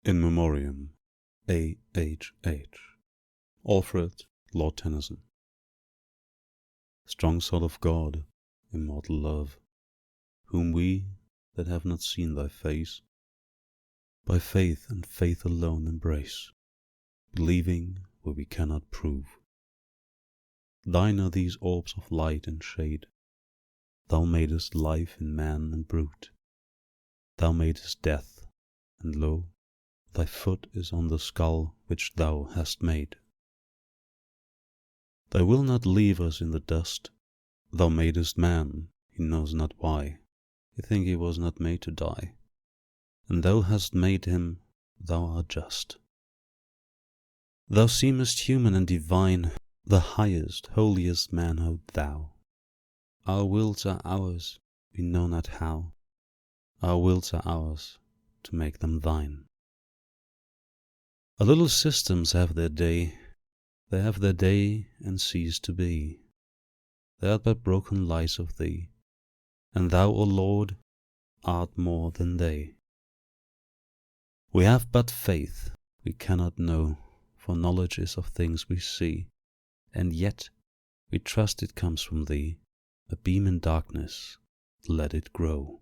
In Memoriam, A.H.H. Alfred, Lord Tennyson. Strong soul of God, immortal love, whom we that have not seen thy face, by faith and faith alone embrace, believing where we cannot prove. Thine are these orbs of light and shade, thou madest life in man and brute, thou madest death, and lo, thy foot is on the skull which thou hast made. Thou wilt not leave us in the dust. Thou madest man, he knows not why. He think he was not made to die. And thou hast made him, thou art just. Thou seemest human and divine, the highest, holiest manhood thou. Our wills are ours, we know not how. Our wills are ours, to make them thine. Our little systems have their day, they have their day and cease to be. They are but broken lights of thee, and thou, O Lord, art more than they. We have but faith, we cannot know, for knowledge is of things we see, and yet we trust it comes from thee, a beam in darkness, let it grow.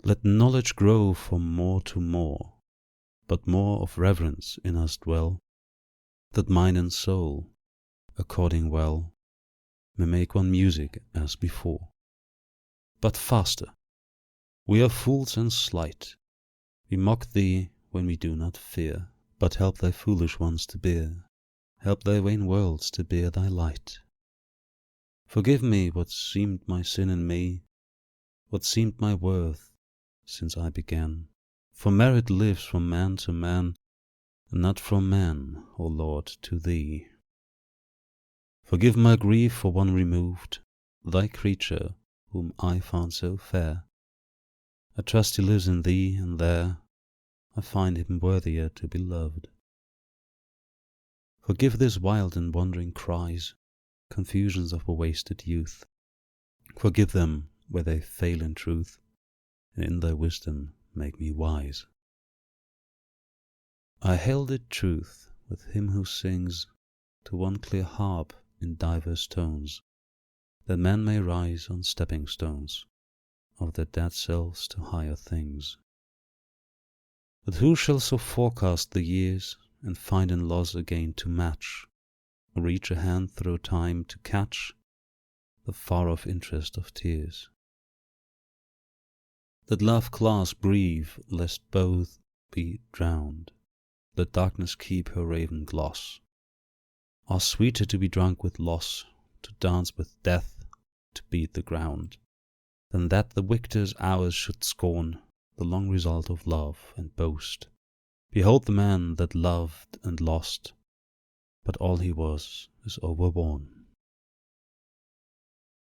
Let knowledge grow from more to more, but more of reverence in us dwell, that mind and soul, according well, may make one music as before. But faster, we are fools and slight, we mock thee when we do not fear, but help thy foolish ones to bear, help thy vain worlds to bear thy light. Forgive me what seemed my sin in me, what seemed my worth since I began, for merit lives from man to man, and not from man, O Lord, to thee. Forgive my grief for one removed, thy creature, whom I found so fair. I trust he lives in thee, and there I find him worthier to be loved. Forgive these wild and wandering cries, confusions of a wasted youth. Forgive them where they fail in truth, and in thy wisdom make me wise. I hailed it truth with him who sings to one clear harp in diverse tones, that men may rise on stepping stones of their dead selves to higher things. But who shall so forecast the years, and find in loss again to match, or reach a hand through time to catch the far-off interest of tears? Let love clasp grief, lest both be drowned. Let darkness keep her raven gloss. Are sweeter to be drunk with loss, to dance with death, to beat the ground, than that the victor's hours should scorn the long result of love, and boast, behold the man that loved and lost, but all he was is overborne.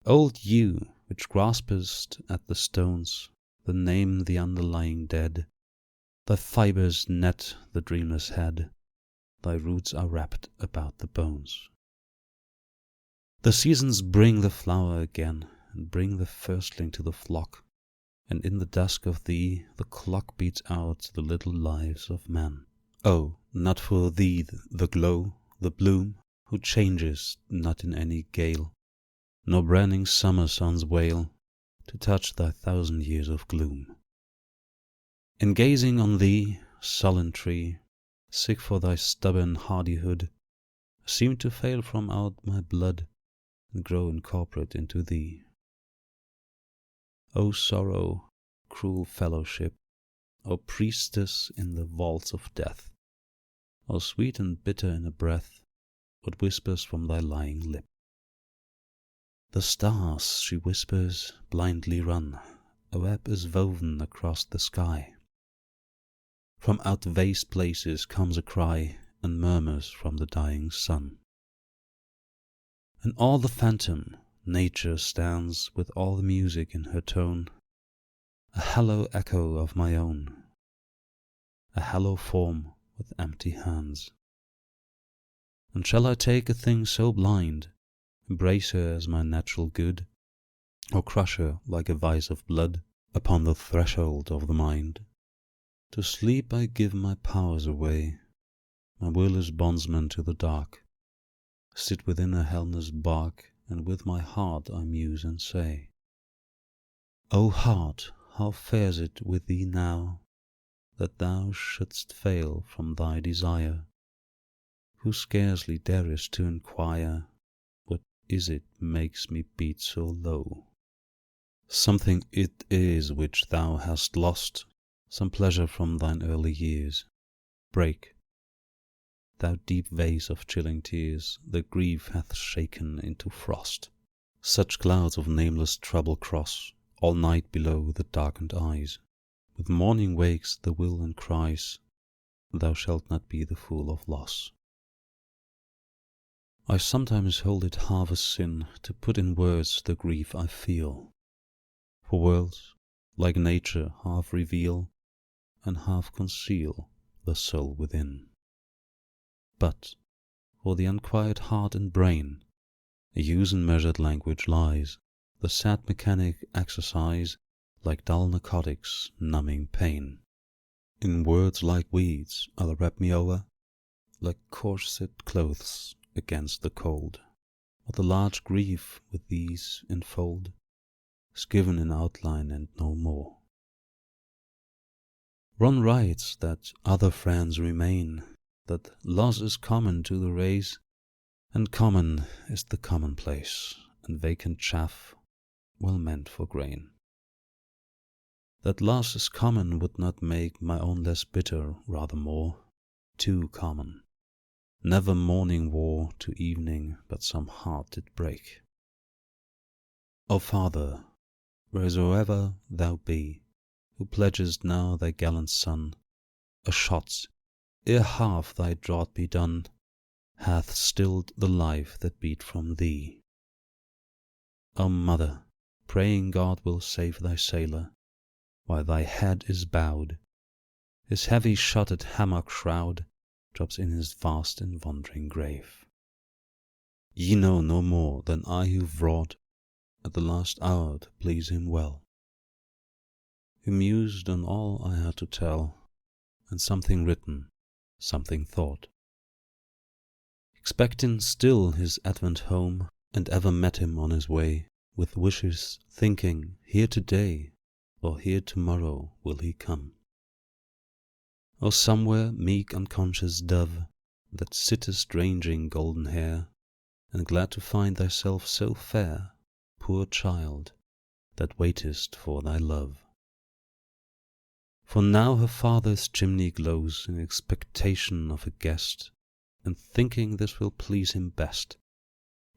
Old yew, which graspest at the stones that name the underlying dead, thy fibres net the dreamless head, thy roots are wrapped about the bones. The seasons bring the flower again, and bring the firstling to the flock, and in the dusk of thee the clock beats out the little lives of men. Oh, not for thee the glow, the bloom, who changest not in any gale, nor branding summer suns wail, to touch thy 1,000 years of gloom. In gazing on thee, sullen tree, sick for thy stubborn hardihood, I seem to fail from out my blood, and grow incorporate into thee. O sorrow, cruel fellowship, O priestess in the vaults of death, O sweet and bitter in a breath, what whispers from thy lying lip? The stars, she whispers, blindly run, a web is woven across the sky. From out waste places comes a cry, and murmurs from the dying sun. And all the phantom, nature stands with all the music in her tone, a hollow echo of my own, a hollow form with empty hands. And shall I take a thing so blind, embrace her as my natural good, or crush her like a vise of blood upon the threshold of the mind? To sleep I give my powers away, my will is bondsman to the dark. Sit within a helmless bark, and with my heart I muse and say, O heart, how fares it with thee now, that thou shouldst fail from thy desire, who scarcely darest to inquire, what is it makes me beat so low? Something it is which thou hast lost, some pleasure from thine early years. Break, thou deep vase of chilling tears, that grief hath shaken into frost. Such clouds of nameless trouble cross all night below the darkened eyes. With morning wakes the will and cries, thou shalt not be the fool of loss. I sometimes hold it half a sin to put in words the grief I feel, for words, like nature, half reveal and half conceal the soul within. But for the unquiet heart and brain, a use and measured language lies, the sad mechanic exercise, like dull narcotics numbing pain. In words like weeds I'll wrap me o'er, like corset clothes against the cold. What the large grief with these enfold is given in outline and no more. One writes that other friends remain, that loss is common to the race, and common is the commonplace, and vacant chaff well meant for grain. That loss is common would not make my own less bitter, rather more, too common. Never morning wore to evening, but some heart did break. O Father, wheresoever thou be, who pledgest now thy gallant son, a shot, ere half thy draught be done, hath stilled the life that beat from thee. O Mother, praying God will save thy sailor, while thy head is bowed, his heavy shuttered hammock shroud drops in his vast and wandering grave. Ye know no more than I who've wrought at the last hour to please him well, who mused on all I had to tell, and something written, something thought, expecting still his advent home, and ever met him on his way, with wishes thinking, here today, or here tomorrow will he come. O somewhere, meek unconscious dove, that sittest ranging golden hair, and glad to find thyself so fair, poor child, that waitest for thy love. For now her father's chimney glows in expectation of a guest, and thinking this will please him best,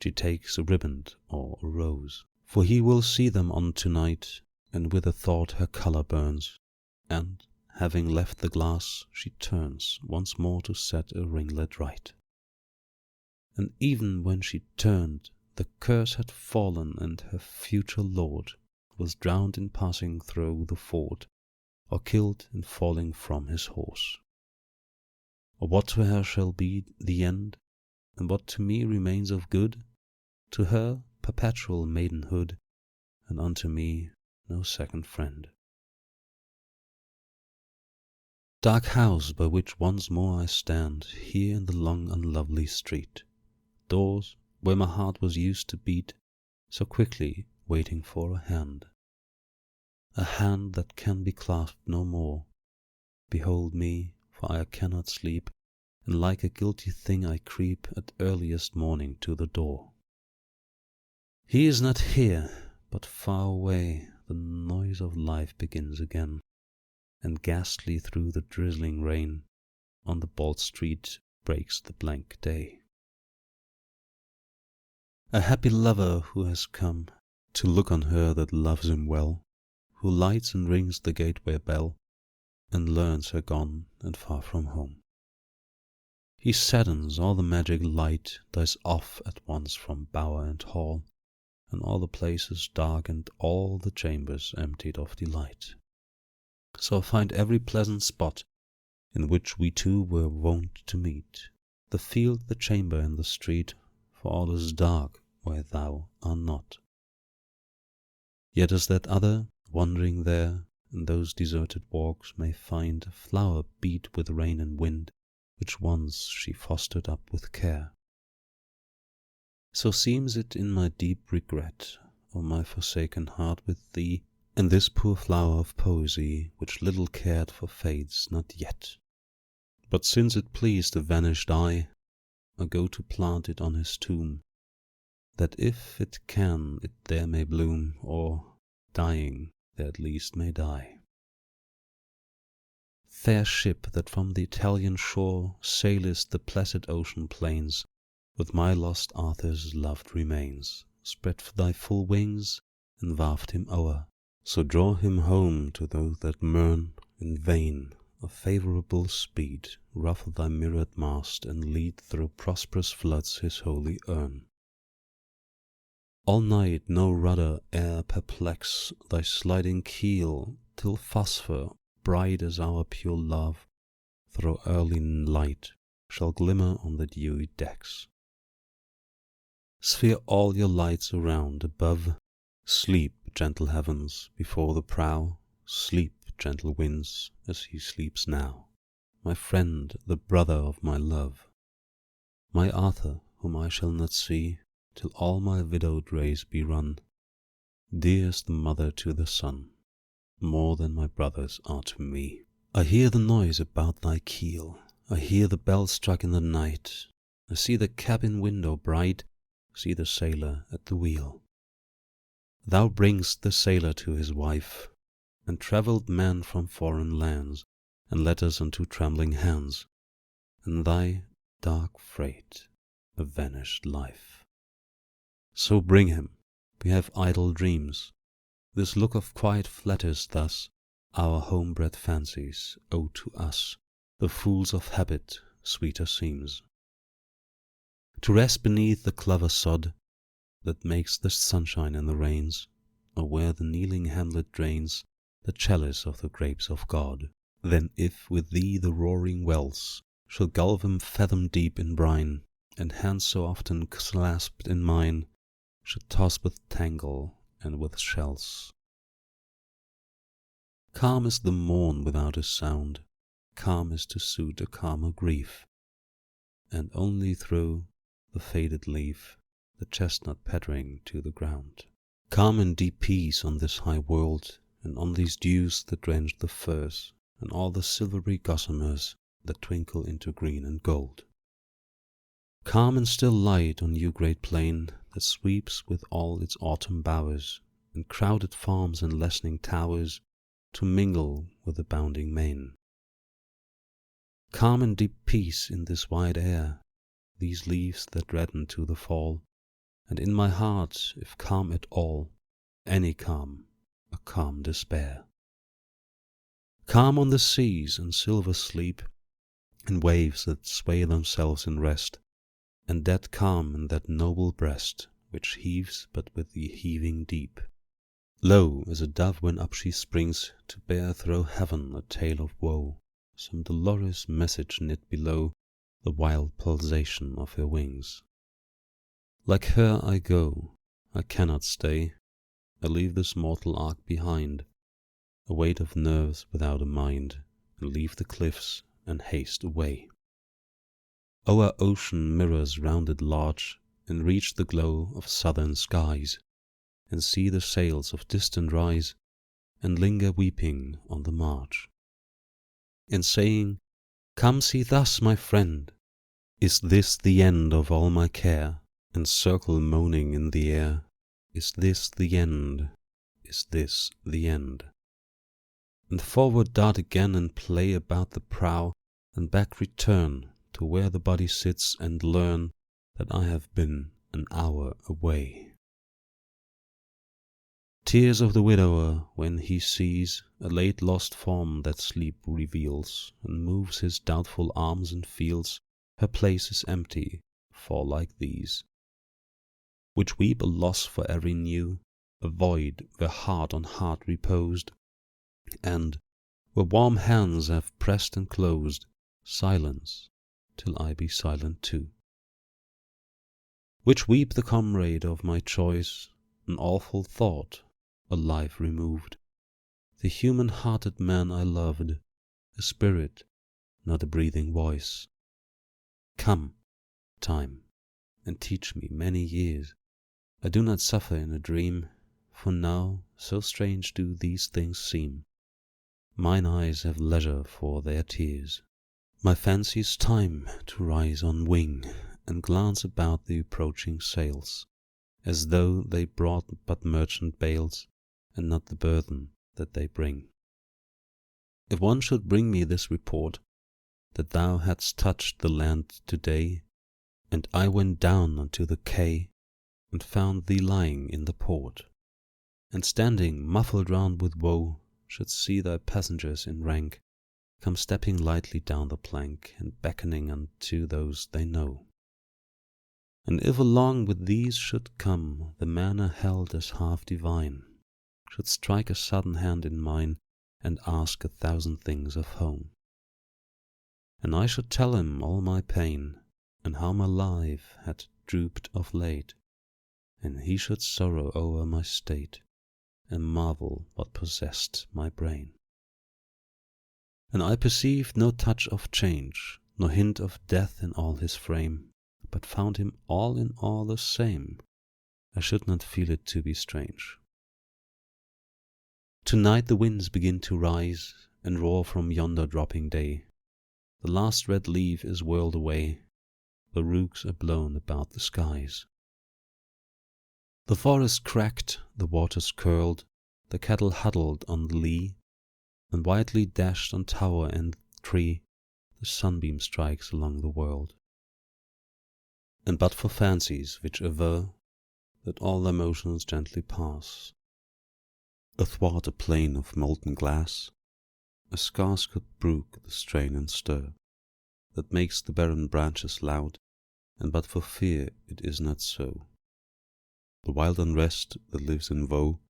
she takes a riband or a rose. For he will see them on to-night, and with a thought her colour burns, and, having left the glass, she turns once more to set a ringlet right. And even when she turned, the curse had fallen, and her future lord was drowned in passing through the ford, or killed in falling from his horse. Or what to her shall be the end, and what to me remains of good? To her perpetual maidenhood, and unto me no second friend. Dark house by which once more I stand, here in the long unlovely street, doors where my heart was used to beat, so quickly waiting for a hand that can be clasped no more. Behold me, for I cannot sleep, and like a guilty thing I creep at earliest morning to the door. He is not here, but far away the noise of life begins again, and ghastly through the drizzling rain on the bald street breaks the blank day. A happy lover who has come to look on her that loves him well, who lights and rings the gateway bell, and learns her gone and far from home. He saddens, all the magic light dies off at once from bower and hall, and all the places dark and all the chambers emptied of delight. So I find every pleasant spot in which we two were wont to meet, the field, the chamber, and the street, for all is dark where thou art not. Yet is that other, wandering there, in those deserted walks may find a flower beat with rain and wind, which once she fostered up with care. So seems it in my deep regret, O my forsaken heart with thee, and this poor flower of poesy, which little cared for fades not yet. But since it pleased the vanished eye, I go to plant it on his tomb, that if it can it there may bloom, or, dying, there at least may die. Fair ship that from the Italian shore sailest the placid ocean plains, with my lost Arthur's loved remains, spread thy full wings, and waft him o'er. So draw him home to those that mourn in vain a favourable speed, ruffle thy mirrored mast, and lead through prosperous floods his holy urn. All night no rudder e'er perplex thy sliding keel, till phosphor, bright as our pure love, through early light shall glimmer on the dewy decks. Sphere all your lights around, above. Sleep, gentle heavens, before the prow. Sleep, gentle winds, as he sleeps now. My friend, the brother of my love. My Arthur, whom I shall not see till all my widowed race be run. Dear as the mother to the son, more than my brothers are to me. I hear the noise about thy keel, I hear the bell struck in the night, I see the cabin window bright, see the sailor at the wheel. Thou bring'st the sailor to his wife, and travelled men from foreign lands, and letters unto trembling hands, and thy dark freight, a vanished life. So bring him, we have idle dreams, this look of quiet flatters thus our home-bred fancies, O to us, the fools of habit, sweeter seems. To rest beneath the clover sod, that makes the sunshine and the rains, or where the kneeling hamlet drains the chalice of the grapes of God. Then if with thee the roaring wells shall gulf 'em fathom deep in brine, and hands so often clasped in mine should toss with tangle and with shells. Calm is the morn without a sound, calm is to suit a calmer grief, and only through the faded leaf the chestnut pattering to the ground. Calm and deep peace on this high world, and on these dews that drench the firs, and all the silvery gossamers that twinkle into green and gold. Calm and still light on you great plain that sweeps with all its autumn bowers, and crowded farms and lessening towers to mingle with the bounding main. Calm and deep peace in this wide air, these leaves that redden to the fall, and in my heart, if calm at all, any calm, a calm despair. Calm on the seas and silver sleep, and waves that sway themselves in rest, and that calm in that noble breast which heaves but with the heaving deep. Lo, as a dove when up she springs to bear through heaven a tale of woe, some dolorous message knit below the wild pulsation of her wings. Like her I go, I cannot stay, I leave this mortal ark behind, a weight of nerves without a mind, and leave the cliffs and haste away. O'er ocean mirrors rounded large, and reach the glow of southern skies, and see the sails of distant rise, and linger weeping on the marge. And saying, "Come see thus, my friend, is this the end of all my care?" And circle moaning in the air, "Is this the end? Is this the end?" And forward dart again and play about the prow, and back return to where the body sits, and learn that I have been an hour away. Tears of the widower when he sees a late lost form that sleep reveals, and moves his doubtful arms and feels her place is empty, for like these, which weep a loss for every new, a void where heart on heart reposed, and where warm hands have pressed and closed, silence till I be silent too. Which weep the comrade of my choice, an awful thought, a life removed, the human-hearted man I loved, a spirit, not a breathing voice. Come, time, and teach me many years. I do not suffer in a dream, for now so strange do these things seem. Mine eyes have leisure for their tears. My fancy's time to rise on wing, and glance about the approaching sails, as though they brought but merchant bales, and not the burthen that they bring. If one should bring me this report, that thou hadst touched the land to-day, and I went down unto the quay, and found thee lying in the port, and standing muffled round with woe, should see thy passengers in rank come stepping lightly down the plank, and beckoning unto those they know. And if along with these should come the man I held as half divine, should strike a sudden hand in mine, and ask 1,000 things of home, and I should tell him all my pain, and how my life had drooped of late, and he should sorrow o'er my state, and marvel what possessed my brain. And I perceived no touch of change, nor hint of death in all his frame, but found him all in all the same. I should not feel it to be strange. Tonight the winds begin to rise, and roar from yonder dropping day. The last red leaf is whirled away, the rooks are blown about the skies. The forest cracked, the waters curled, the cattle huddled on the lea, and whitely dashed on tower and tree, the sunbeam strikes along the world. And but for fancies which aver that all their motions gently pass, athwart a plain of molten glass, I scarce could brook the strain and stir that makes the barren branches loud, and but for fear it is not so, the wild unrest that lives in woe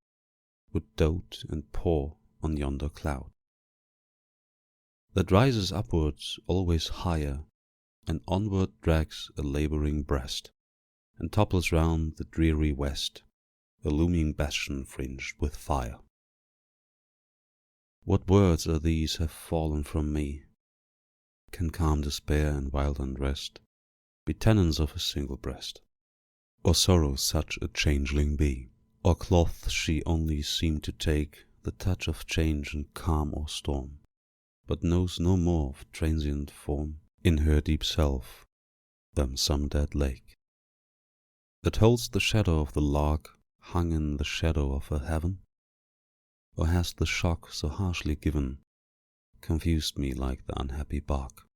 would dote and pour on yonder cloud, that rises upwards always higher, and onward drags a labouring breast, and topples round the dreary west, a looming bastion fringed with fire. What words are these have fallen from me? Can calm despair and wild unrest be tenants of a single breast, or sorrow such a changeling be? Or cloth she only seem to take the touch of change in calm or storm, but knows no more of transient form in her deep self than some dead lake, that holds the shadow of the lark hung in the shadow of her heaven? Or has the shock so harshly given confused me like the unhappy bark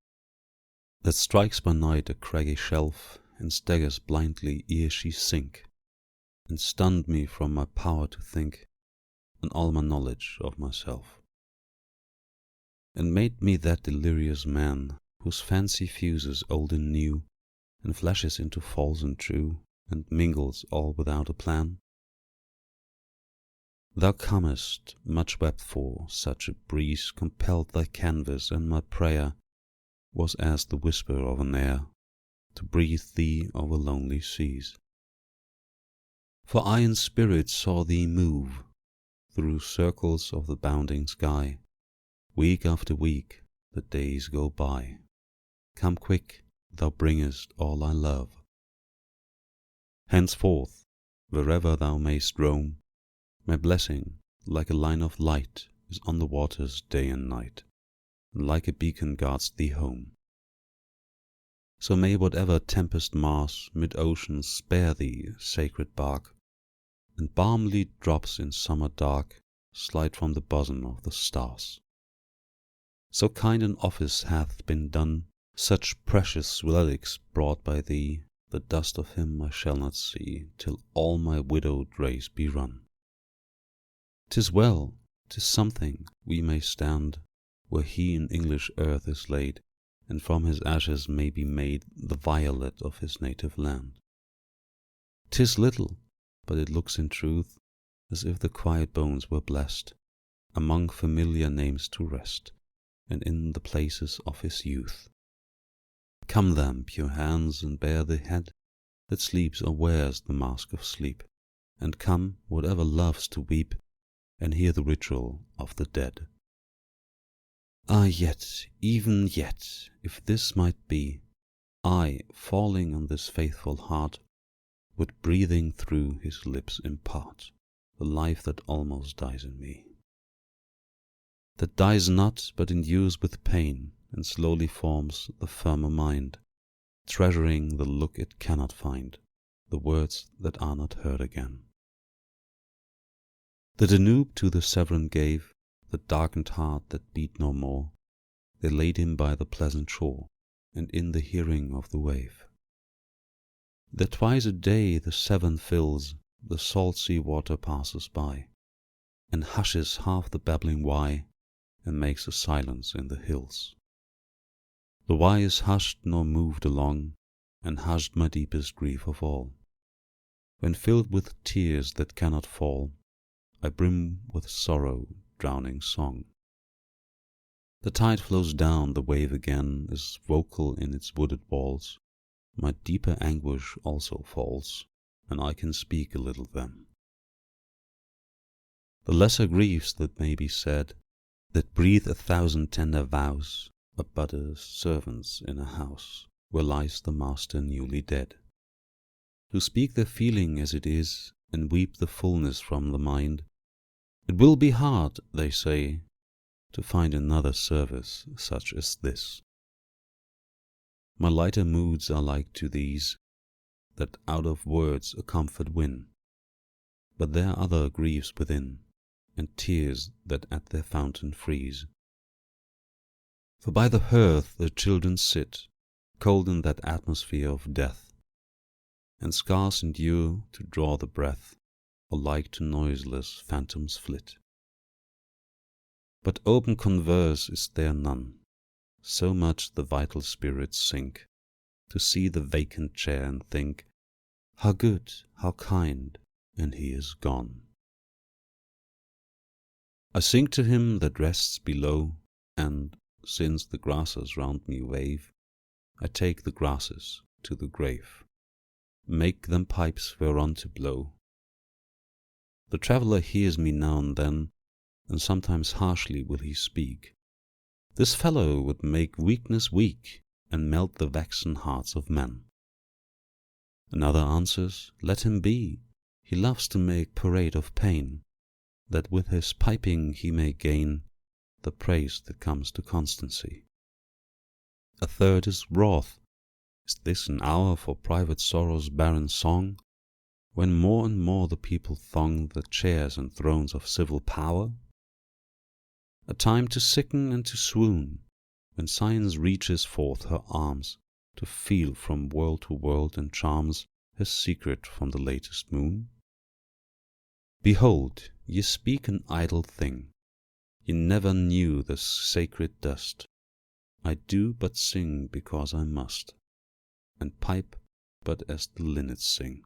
that strikes by night a craggy shelf, and staggers blindly ere she sink, and stunned me from my power to think, and all my knowledge of myself, and made me that delirious man whose fancy fuses old and new, and flashes into false and true, and mingles all without a plan? Thou comest, much wept for, such a breeze compelled thy canvas, and my prayer was as the whisper of an air to breathe thee over lonely seas. For I in spirit saw thee move through circles of the bounding sky. Week after week the days go by. Come quick, thou bringest all I love. Henceforth, wherever thou mayst roam, my blessing, like a line of light, is on the waters day and night, and like a beacon guards thee home. So may whatever tempest mars mid-ocean spare thee, sacred bark, and balmly drops in summer dark slide from the bosom of the stars. So kind an office hath been done, such precious relics brought by thee, the dust of him I shall not see till all my widowed race be run. 'Tis well, 'tis something, we may stand where he in English earth is laid, and from his ashes may be made the violet of his native land. 'Tis little, but it looks in truth as if the quiet bones were blessed, among familiar names to rest, and in the places of his youth. Come then, pure hands, and bear the head that sleeps or wears the mask of sleep, and come, whatever loves to weep, and hear the ritual of the dead. Ah, yet, even yet, if this might be, I, falling on this faithful heart, would breathing through his lips impart the life that almost dies in me. That dies not, but endures with pain, and slowly forms the firmer mind, treasuring the look it cannot find, the words that are not heard again. The Danube to the Severn gave the darkened heart that beat no more. They laid him by the pleasant shore, and in the hearing of the wave. That twice a day the Severn fills, the salt sea water passes by, and hushes half the babbling Wye, and makes a silence in the hills. The Wye is hushed nor moved along, and hushed my deepest grief of all. When filled with tears that cannot fall, I brim with sorrow, drowning song. The tide flows down, the wave again is vocal in its wooded walls. My deeper anguish also falls, and I can speak a little then. The lesser griefs that may be said, that breathe 1,000 tender vows, are but as servants in a house where lies the master newly dead, who speak their feeling as it is, and weep the fullness from the mind. It will be hard, they say, to find another service such as this. My lighter moods are like to these, that out of words a comfort win, but there are other griefs within, and tears that at their fountain freeze. For by the hearth the children sit, cold in that atmosphere of death, and scarce endure to draw the breath, or like to noiseless phantoms flit. But open converse is there none, so much the vital spirits sink, to see the vacant chair and think, how good, how kind, and he is gone. I sing to him that rests below, and, since the grasses round me wave, I take the grasses to the grave, make them pipes whereon to blow. The traveller hears me now and then, and sometimes harshly will he speak. This fellow would make weakness weak, and melt the waxen hearts of men. Another answers, let him be, he loves to make parade of pain, that with his piping he may gain the praise that comes to constancy. A third is wroth. Is this an hour for private sorrow's barren song, when more and more the people throng the chairs and thrones of civil power? A time to sicken and to swoon, when science reaches forth her arms to feel from world to world and charms her secret from the latest moon? Behold, ye speak an idle thing, ye never knew the sacred dust. I do but sing because I must, and pipe but as the linnets sing.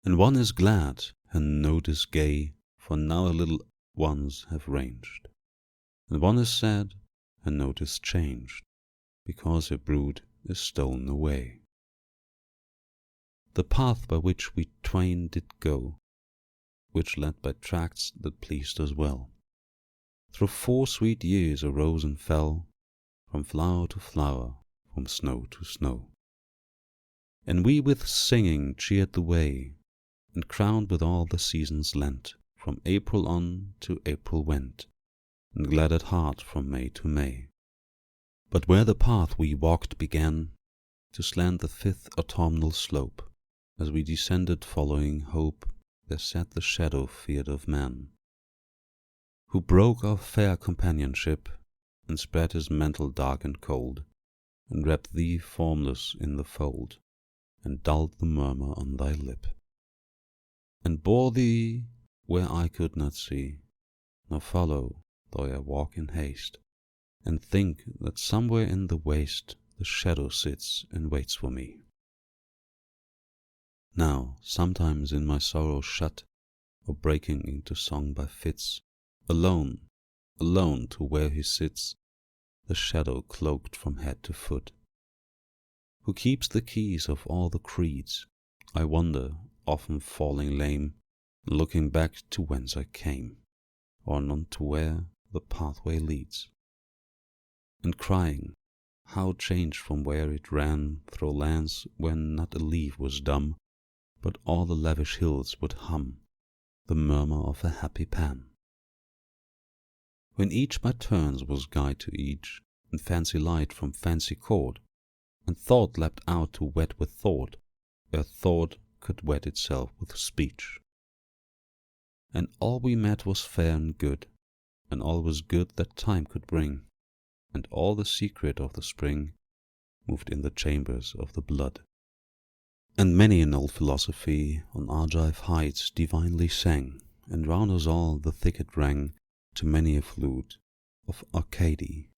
And one is glad, and note is gay, for now a little ones have ranged, and one is sad, and note is changed, because her brood is stolen away. The path by which we twain did go, which led by tracts that pleased us well, through 4 sweet years arose and fell, from flower to flower, from snow to snow. And we with singing cheered the way, and crowned with all the seasons lent, from April on to April went, and glad at heart from May to May. But where the path we walked began to slant the 5th autumnal slope, as we descended following hope, there sat the shadow feared of man, who broke our fair companionship, and spread his mantle dark and cold, and wrapped thee formless in the fold, and dulled the murmur on thy lip, and bore thee where I could not see, nor follow, though I walk in haste, and think that somewhere in the waste the shadow sits and waits for me. Now, sometimes in my sorrow shut, or breaking into song by fits, alone, alone to where he sits, the shadow cloaked from head to foot, who keeps the keys of all the creeds, I wonder, often falling lame, looking back to whence I came, or none to where the pathway leads, and crying, how changed from where it ran through lands where not a leaf was dumb, but all the lavish hills would hum the murmur of a happy Pan. When each by turns was guide to each, and fancy light from fancy caught, and thought leapt out to wed with thought, ere thought could wed itself with speech. And all we met was fair and good, and all was good that time could bring, and all the secret of the spring moved in the chambers of the blood. And many an old philosophy on Argive heights divinely sang, and round us all the thicket rang to many a flute of Arcady.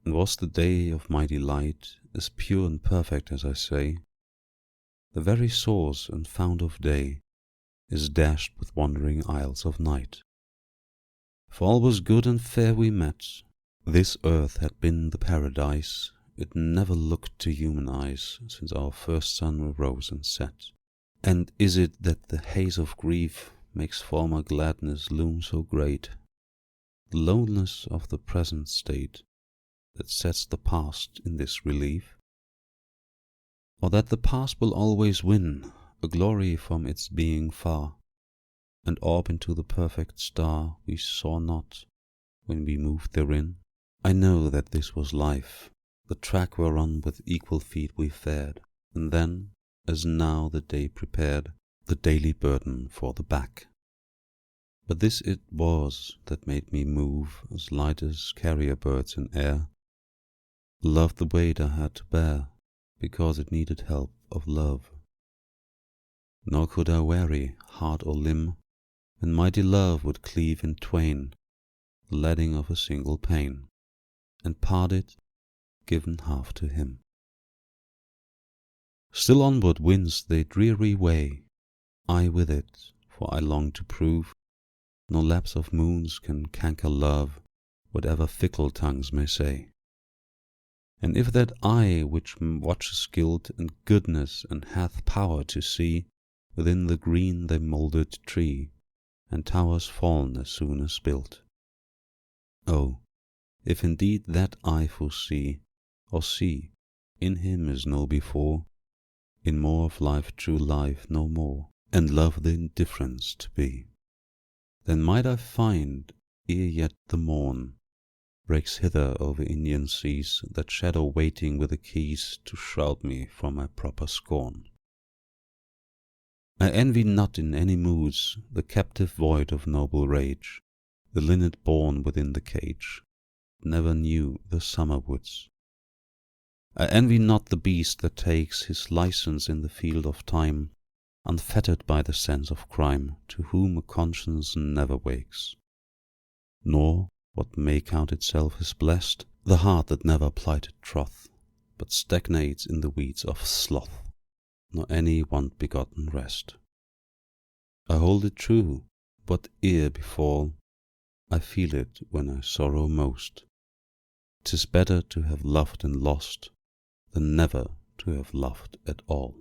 And was the day of my delight as pure and perfect as I say? The very source and fount of day is dashed with wandering isles of night. For all was good and fair we met. This earth had been the paradise it never looked to human eyes since our first sun arose and set. And is it that the haze of grief makes former gladness loom so great, the loneliness of the present state that sets the past in this relief? Or that the past will always win a glory from its being far, and orb into the perfect star we saw not when we moved therein? I know that this was life, the track whereon with equal feet we fared, and then, as now the day prepared, the daily burden for the back. But this it was that made me move as light as carrier birds in air, loved the weight I had to bear, because it needed help of love. Nor could I weary heart or limb when mighty love would cleave in twain the leading of a single pane, and part it, given half to him. Still onward wins the dreary way, I with it, for I long to prove no lapse of moons can canker love, whatever fickle tongues may say. And if that eye which watches guilt and goodness and hath power to see within the green the moulded tree, and towers fallen as soon as built, oh, if indeed that eye foresee, or see, in him is no before, in more of life true life no more, and love the indifference to be, then might I find, ere yet the morn breaks hither over Indian seas, that shadow waiting with the keys to shroud me from my proper scorn. I envy not in any moods the captive void of noble rage, the linnet born within the cage, never knew the summer woods. I envy not the beast that takes his license in the field of time, unfettered by the sense of crime, to whom a conscience never wakes. Nor, what may count itself as blessed, the heart that never plighted troth, but stagnates in the weeds of sloth, nor any one-begotten rest. I hold it true, whate'er befall, I feel it when I sorrow most. 'Tis better to have loved and lost than never to have loved at all.